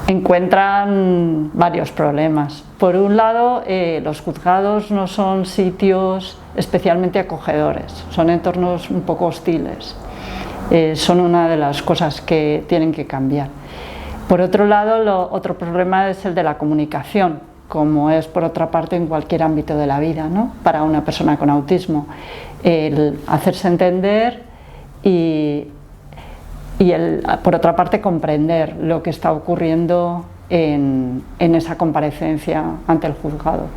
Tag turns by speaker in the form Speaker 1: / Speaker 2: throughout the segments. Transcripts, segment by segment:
Speaker 1: encuentran varios problemas. Por un lado, los juzgados no son sitios especialmente acogedores, son entornos un poco hostiles. Son una de las cosas que tienen que cambiar. Por otro lado, otro problema es el de la comunicación, como es por otra parte en cualquier ámbito de la vida, ¿no? Para una persona con autismo, el hacerse entender y por otra parte comprender lo que está ocurriendo en esa comparecencia ante el juzgado.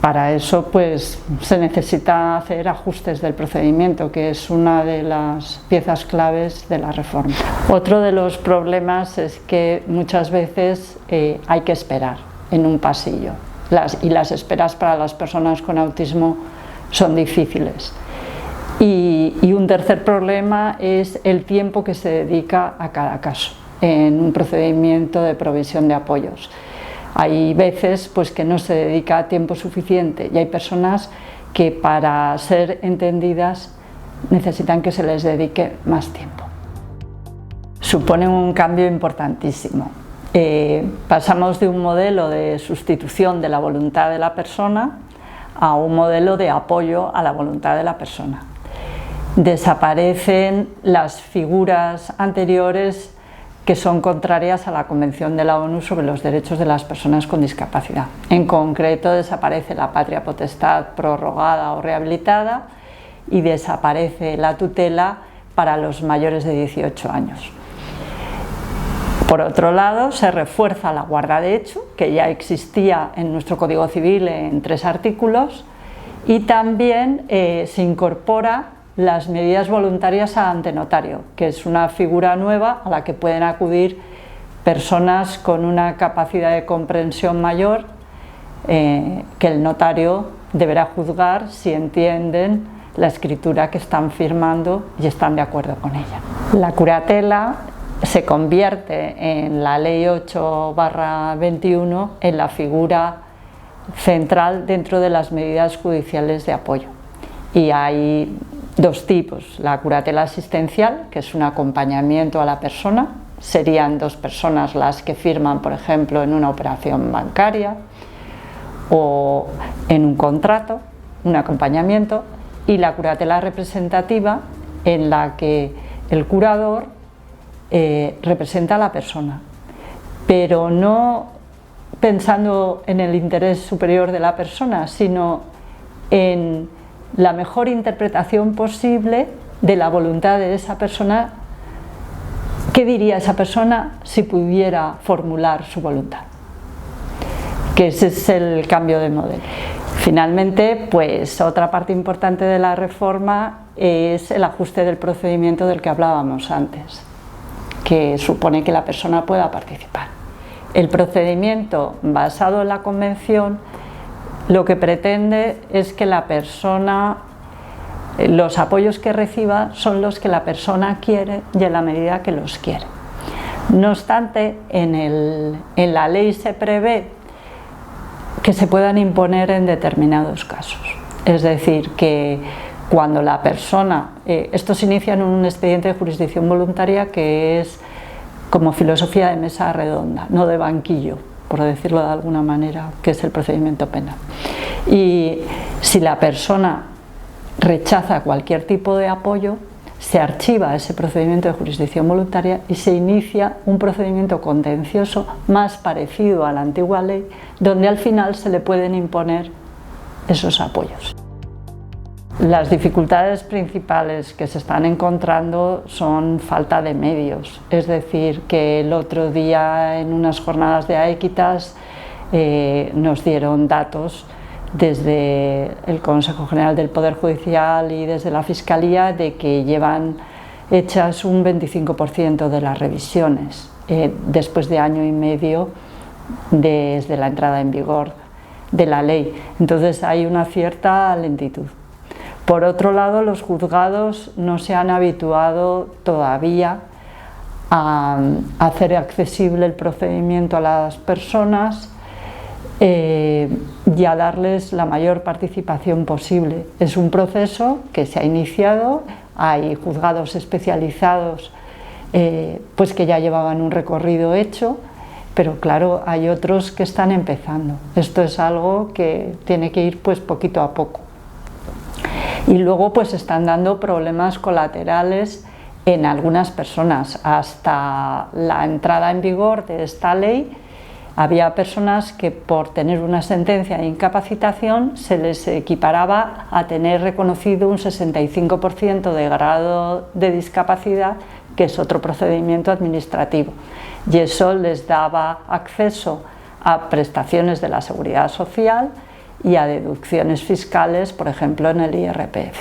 Speaker 1: Para eso pues se necesita hacer ajustes del procedimiento, que es una de las piezas claves de la reforma. Otro de los problemas es que muchas veces hay que esperar en un pasillo y las esperas para las personas con autismo son difíciles. Y un tercer problema es el tiempo que se dedica a cada caso en un procedimiento de provisión de apoyos. Hay veces pues, que no se dedica tiempo suficiente y hay personas que para ser entendidas necesitan que se les dedique más tiempo. Supone un cambio importantísimo. Pasamos de un modelo de sustitución de la voluntad de la persona a un modelo de apoyo a la voluntad de la persona. Desaparecen las figuras anteriores que son contrarias a la Convención de la ONU sobre los derechos de las personas con discapacidad. En concreto, desaparece la patria potestad prorrogada o rehabilitada y desaparece la tutela para los mayores de 18 años. Por otro lado, se refuerza la guarda de hecho, que ya existía en nuestro Código Civil en 3 artículos, y también se incorpora las medidas voluntarias ante notario, que es una figura nueva a la que pueden acudir personas con una capacidad de comprensión mayor, que el notario deberá juzgar si entienden la escritura que están firmando y están de acuerdo con ella. La curatela se convierte en la Ley 8/21 en la figura central dentro de las medidas judiciales de apoyo. Y hay 2 tipos: la curatela asistencial, que es un acompañamiento a la persona, serían 2 personas las que firman, por ejemplo, en una operación bancaria o en un contrato, un acompañamiento, y la curatela representativa, en la que el curador representa a la persona, pero no pensando en el interés superior de la persona, sino en la mejor interpretación posible de la voluntad de esa persona. ¿Qué diría esa persona si pudiera formular su voluntad? Que ese es el cambio de modelo. Finalmente, pues otra parte importante de la reforma es el ajuste del procedimiento del que hablábamos antes, que supone que la persona pueda participar. El procedimiento basado en la Convención lo que pretende es que la persona, los apoyos que reciba son los que la persona quiere y en la medida que los quiere. No obstante, en la ley se prevé que se puedan imponer en determinados casos. Es decir, que cuando la persona, esto se inicia en un expediente de jurisdicción voluntaria que es como filosofía de mesa redonda, no de banquillo, por decirlo de alguna manera, que es el procedimiento penal. Y si la persona rechaza cualquier tipo de apoyo, se archiva ese procedimiento de jurisdicción voluntaria y se inicia un procedimiento contencioso más parecido a la antigua ley, donde al final se le pueden imponer esos apoyos. Las dificultades principales que se están encontrando son falta de medios, es decir, que el otro día en unas jornadas de Aequitas nos dieron datos desde el Consejo General del Poder Judicial y desde la Fiscalía de que llevan hechas un 25% de las revisiones después de año y medio desde la entrada en vigor de la ley. Entonces hay una cierta lentitud. Por otro lado, los juzgados no se han habituado todavía a hacer accesible el procedimiento a las personas y a darles la mayor participación posible. Es un proceso que se ha iniciado, hay juzgados especializados pues que ya llevaban un recorrido hecho, pero claro, hay otros que están empezando. Esto es algo que tiene que ir pues poquito a poco. Y luego pues están dando problemas colaterales en algunas personas. Hasta la entrada en vigor de esta ley había personas que por tener una sentencia de incapacitación se les equiparaba a tener reconocido un 65% de grado de discapacidad, que es otro procedimiento administrativo, y eso les daba acceso a prestaciones de la Seguridad Social y a deducciones fiscales, por ejemplo en el IRPF.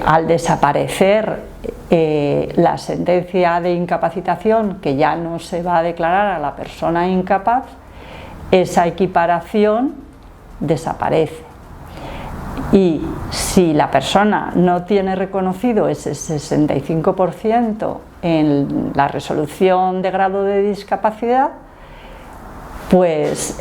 Speaker 1: Al desaparecer la sentencia de incapacitación, que ya no se va a declarar a la persona incapaz, esa equiparación desaparece. Y si la persona no tiene reconocido ese 65% en la resolución de grado de discapacidad, pues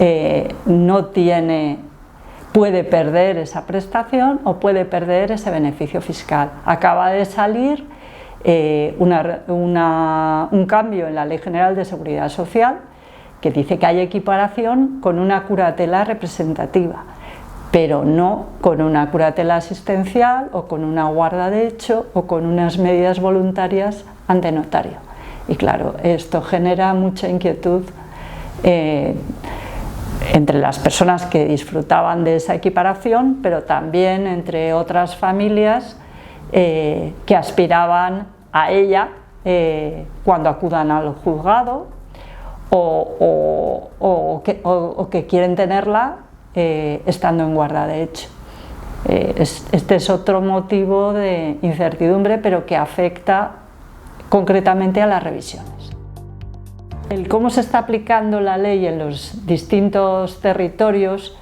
Speaker 1: puede perder esa prestación o puede perder ese beneficio fiscal. Acaba de salir un cambio en la Ley General de Seguridad Social que dice que hay equiparación con una curatela representativa, pero no con una curatela asistencial o con una guarda de hecho o con unas medidas voluntarias ante notario. Y claro, esto genera mucha inquietud entre las personas que disfrutaban de esa equiparación, pero también entre otras familias que aspiraban a ella cuando acudan al juzgado o que quieren tenerla estando en guarda de hecho. Este es otro motivo de incertidumbre, pero que afecta concretamente a las revisiones. El cómo se está aplicando la ley en los distintos territorios,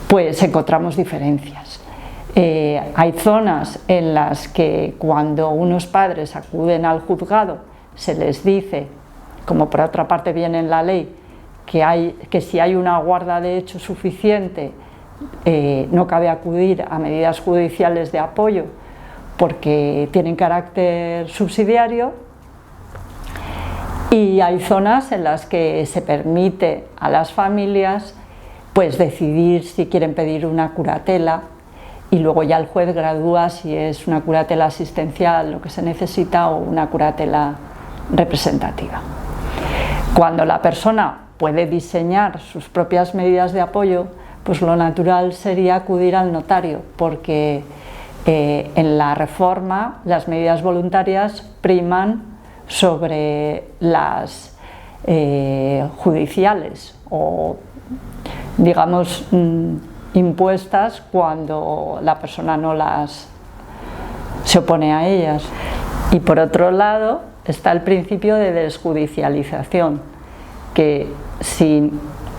Speaker 1: pues encontramos diferencias. Hay zonas en las que cuando unos padres acuden al juzgado se les dice, como por otra parte viene en la ley, que si hay una guarda de hecho suficiente no cabe acudir a medidas judiciales de apoyo porque tienen carácter subsidiario. Y hay zonas en las que se permite a las familias pues decidir si quieren pedir una curatela y luego ya el juez gradúa si es una curatela asistencial lo que se necesita o una curatela representativa. Cuando la persona puede diseñar sus propias medidas de apoyo, pues lo natural sería acudir al notario, porque en la reforma las medidas voluntarias priman sobre las judiciales o, digamos, impuestas cuando la persona no se opone a ellas. Y por otro lado está el principio de desjudicialización, que si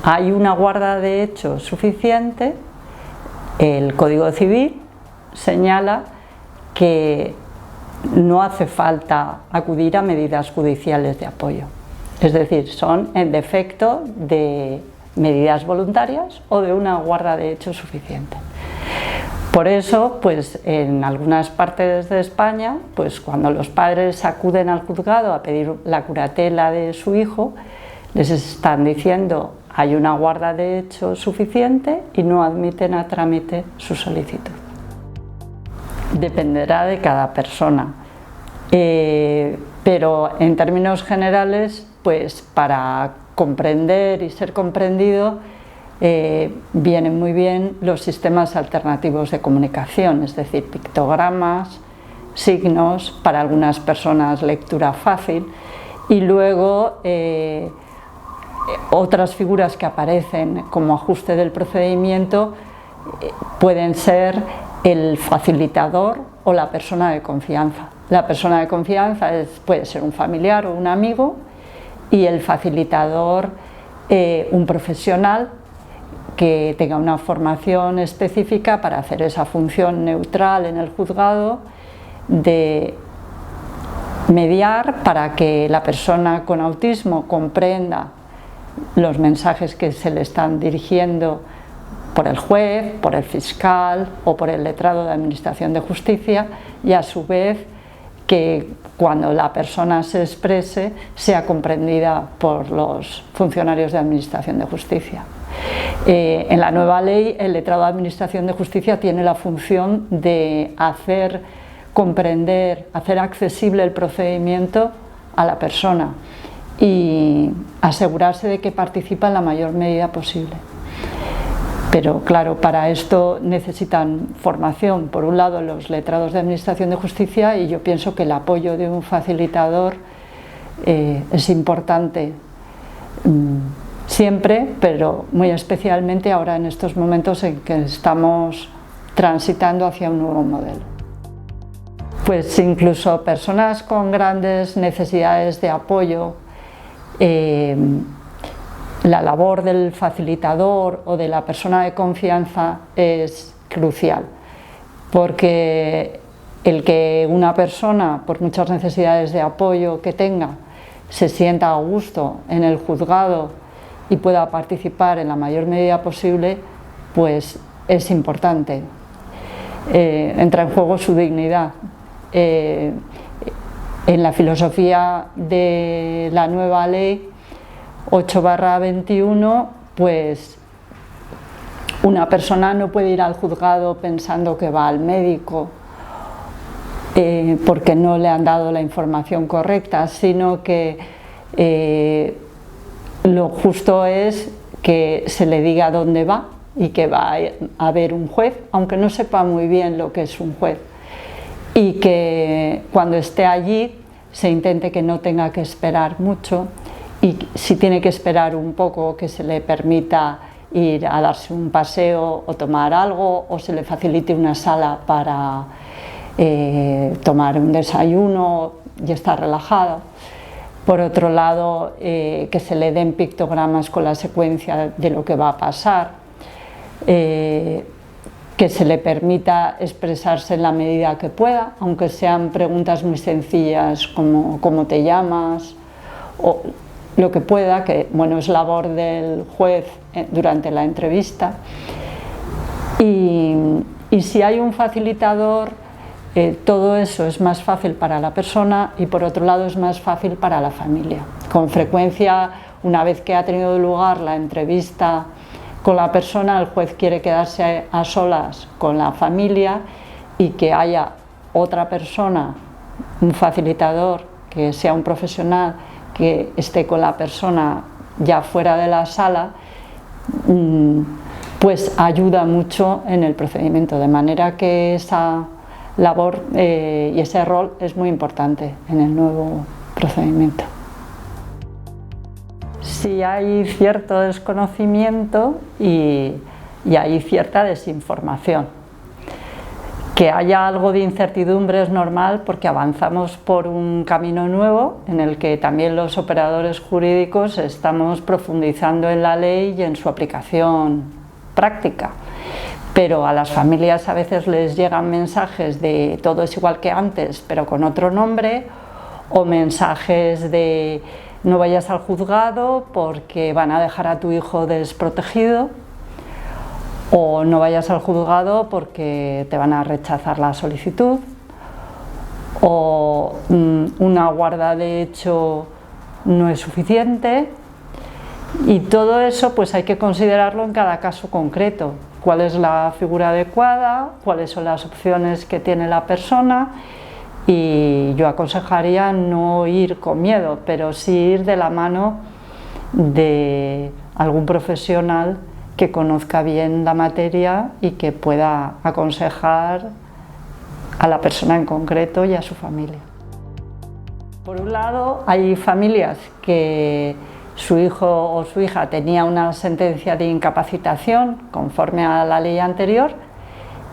Speaker 1: hay una guarda de hecho suficiente, el Código Civil señala que no hace falta acudir a medidas judiciales de apoyo. Es decir, son en defecto de medidas voluntarias o de una guarda de hecho suficiente. Por eso, pues en algunas partes de España, pues cuando los padres acuden al juzgado a pedir la curatela de su hijo, les están diciendo hay una guarda de hecho suficiente y no admiten a trámite su solicitud. Dependerá de cada persona, pero en términos generales, pues para comprender y ser comprendido vienen muy bien los sistemas alternativos de comunicación, es decir, pictogramas, signos, para algunas personas lectura fácil, y luego otras figuras que aparecen como ajuste del procedimiento pueden ser el facilitador o la persona de confianza. La persona de confianza puede ser un familiar o un amigo, y el facilitador un profesional que tenga una formación específica para hacer esa función neutral en el juzgado de mediar para que la persona con autismo comprenda los mensajes que se le están dirigiendo por el juez, por el fiscal o por el letrado de Administración de Justicia, y a su vez que cuando la persona se exprese sea comprendida por los funcionarios de Administración de Justicia. En la nueva ley, el letrado de Administración de Justicia tiene la función de hacer comprender, hacer accesible el procedimiento a la persona y asegurarse de que participa en la mayor medida posible. Pero claro, para esto necesitan formación, por un lado los letrados de Administración de Justicia, y yo pienso que el apoyo de un facilitador es importante siempre, pero muy especialmente ahora en estos momentos en que estamos transitando hacia un nuevo modelo. Pues incluso personas con grandes necesidades de apoyo, la labor del facilitador o de la persona de confianza es crucial, porque el que una persona, por muchas necesidades de apoyo que tenga, se sienta a gusto en el juzgado y pueda participar en la mayor medida posible, pues es importante. Entra en juego su dignidad. En la filosofía de la nueva ley 8/21, pues una persona no puede ir al juzgado pensando que va al médico porque no le han dado la información correcta, sino que lo justo es que se le diga dónde va y que va a ver un juez, aunque no sepa muy bien lo que es un juez, y que cuando esté allí se intente que no tenga que esperar mucho, y si tiene que esperar un poco, que se le permita ir a darse un paseo o tomar algo, o se le facilite una sala para tomar un desayuno y estar relajado. Por otro lado, que se le den pictogramas con la secuencia de lo que va a pasar, que se le permita expresarse en la medida que pueda, aunque sean preguntas muy sencillas como ¿cómo te llamas? O lo que pueda, que bueno, es labor del juez durante la entrevista. Y si hay un facilitador, todo eso es más fácil para la persona y por otro lado es más fácil para la familia. Con frecuencia, una vez que ha tenido lugar la entrevista con la persona, el juez quiere quedarse a solas con la familia y que haya otra persona, un facilitador, que sea un profesional, que esté con la persona ya fuera de la sala, pues ayuda mucho en el procedimiento, de manera que esa labor y ese rol es muy importante en el nuevo procedimiento. Sí hay cierto desconocimiento y hay cierta desinformación. Que haya algo de incertidumbre es normal porque avanzamos por un camino nuevo en el que también los operadores jurídicos estamos profundizando en la ley y en su aplicación práctica. Pero a las familias a veces les llegan mensajes de todo es igual que antes, pero con otro nombre, o mensajes de no vayas al juzgado porque van a dejar a tu hijo desprotegido, o no vayas al juzgado porque te van a rechazar la solicitud, o una guarda de hecho no es suficiente, y todo eso pues hay que considerarlo en cada caso concreto. Cuál es la figura adecuada, cuáles son las opciones que tiene la persona, y yo aconsejaría no ir con miedo, pero sí ir de la mano de algún profesional que conozca bien la materia y que pueda aconsejar a la persona en concreto y a su familia. Por un lado, hay familias que su hijo o su hija tenía una sentencia de incapacitación conforme a la ley anterior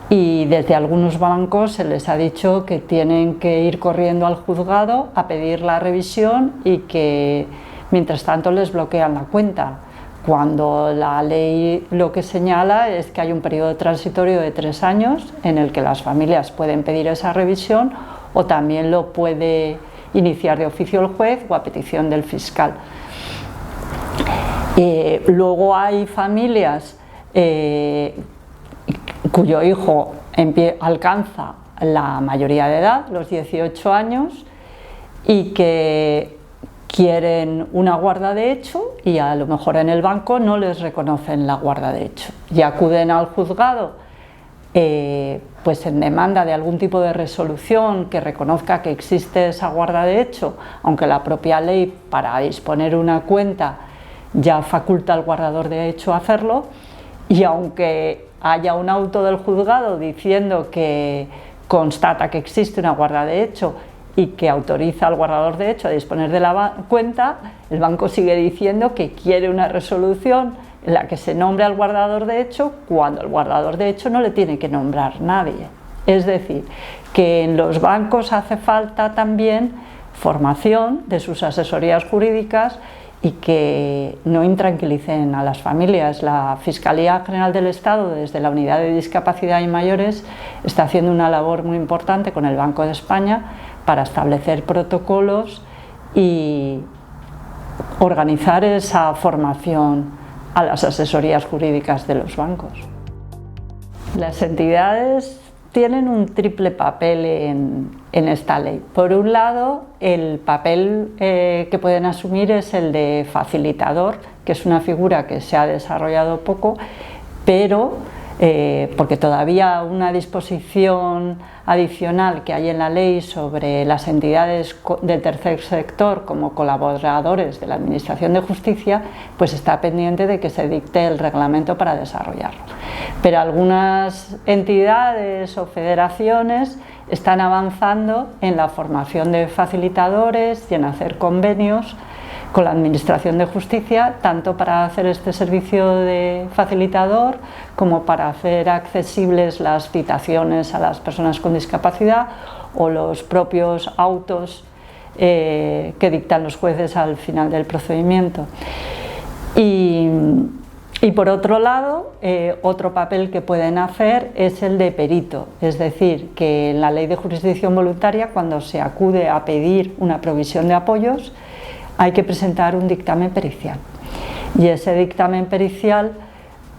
Speaker 1: y desde algunos bancos se les ha dicho que tienen que ir corriendo al juzgado a pedir la revisión y que mientras tanto les bloquean la cuenta, cuando la ley lo que señala es que hay un periodo transitorio de 3 años en el que las familias pueden pedir esa revisión o también lo puede iniciar de oficio el juez o a petición del fiscal. Luego hay familias cuyo hijo alcanza la mayoría de edad, los 18 años, y que quieren una guarda de hecho y a lo mejor en el banco no les reconocen la guarda de hecho y acuden al juzgado pues en demanda de algún tipo de resolución que reconozca que existe esa guarda de hecho, aunque la propia ley para disponer una cuenta ya faculta al guardador de hecho a hacerlo, y aunque haya un auto del juzgado diciendo que constata que existe una guarda de hecho y que autoriza al guardador de hecho a disponer de la cuenta, el banco sigue diciendo que quiere una resolución en la que se nombre al guardador de hecho cuando el guardador de hecho no le tiene que nombrar nadie. Es decir, que en los bancos hace falta también formación de sus asesorías jurídicas y que no intranquilicen a las familias. La Fiscalía General del Estado, desde la Unidad de Discapacidad y Mayores, está haciendo una labor muy importante con el Banco de España para establecer protocolos y organizar esa formación a las asesorías jurídicas de los bancos. Las entidades tienen un triple papel en esta ley. Por un lado, el papel que pueden asumir es el de facilitador, que es una figura que se ha desarrollado poco, pero porque todavía una disposición adicional que hay en la ley sobre las entidades del tercer sector como colaboradores de la Administración de Justicia, pues está pendiente de que se dicte el reglamento para desarrollarlo. Pero algunas entidades o federaciones están avanzando en la formación de facilitadores y en hacer convenios con la Administración de Justicia, tanto para hacer este servicio de facilitador como para hacer accesibles las citaciones a las personas con discapacidad o los propios autos que dictan los jueces al final del procedimiento. Y por otro lado, otro papel que pueden hacer es el de perito, es decir, que en la Ley de Jurisdicción Voluntaria, cuando se acude a pedir una provisión de apoyos, hay que presentar un dictamen pericial, y ese dictamen pericial,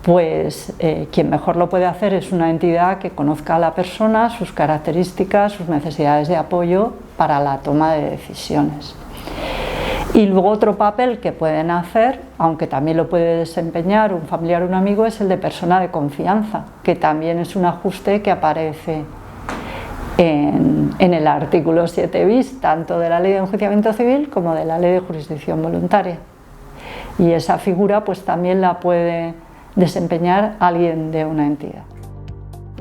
Speaker 1: pues quien mejor lo puede hacer es una entidad que conozca a la persona, sus características, sus necesidades de apoyo para la toma de decisiones. Y luego otro papel que pueden hacer, aunque también lo puede desempeñar un familiar o un amigo, es el de persona de confianza, que también es un ajuste que aparece en el artículo 7 bis, tanto de la Ley de Enjuiciamiento Civil como de la Ley de Jurisdicción Voluntaria. Y esa figura pues también la puede desempeñar alguien de una entidad.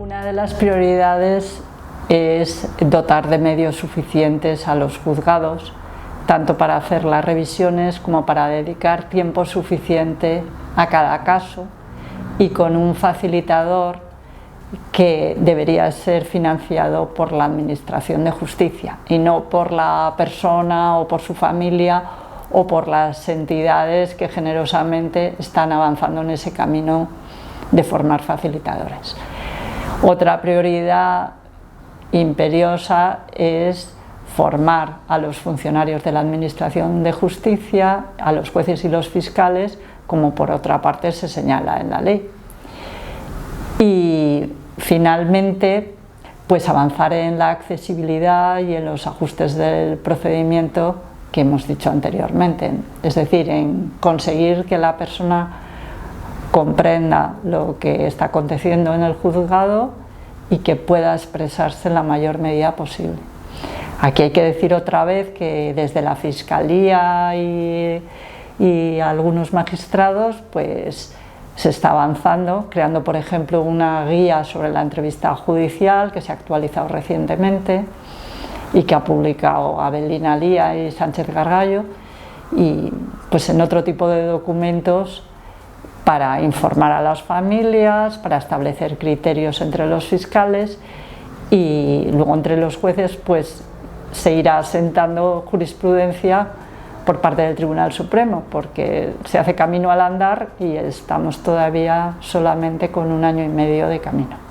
Speaker 1: Una de las prioridades es dotar de medios suficientes a los juzgados, tanto para hacer las revisiones como para dedicar tiempo suficiente a cada caso, y con un facilitador que debería ser financiado por la Administración de Justicia y no por la persona o por su familia o por las entidades que generosamente están avanzando en ese camino de formar facilitadores. Otra prioridad imperiosa es formar a los funcionarios de la Administración de Justicia, a los jueces y los fiscales, como por otra parte se señala en la ley. Y finalmente, pues avanzar en la accesibilidad y en los ajustes del procedimiento que hemos dicho anteriormente, es decir, en conseguir que la persona comprenda lo que está aconteciendo en el juzgado y que pueda expresarse en la mayor medida posible. Aquí hay que decir otra vez que desde la Fiscalía y algunos magistrados pues se está avanzando, creando por ejemplo una guía sobre la entrevista judicial que se ha actualizado recientemente y que ha publicado Abelina Lía y Sánchez Gargallo, y pues en otro tipo de documentos para informar a las familias, para establecer criterios entre los fiscales, y luego entre los jueces pues se irá asentando jurisprudencia por parte del Tribunal Supremo, porque se hace camino al andar y estamos todavía solamente con 1 año y medio de camino.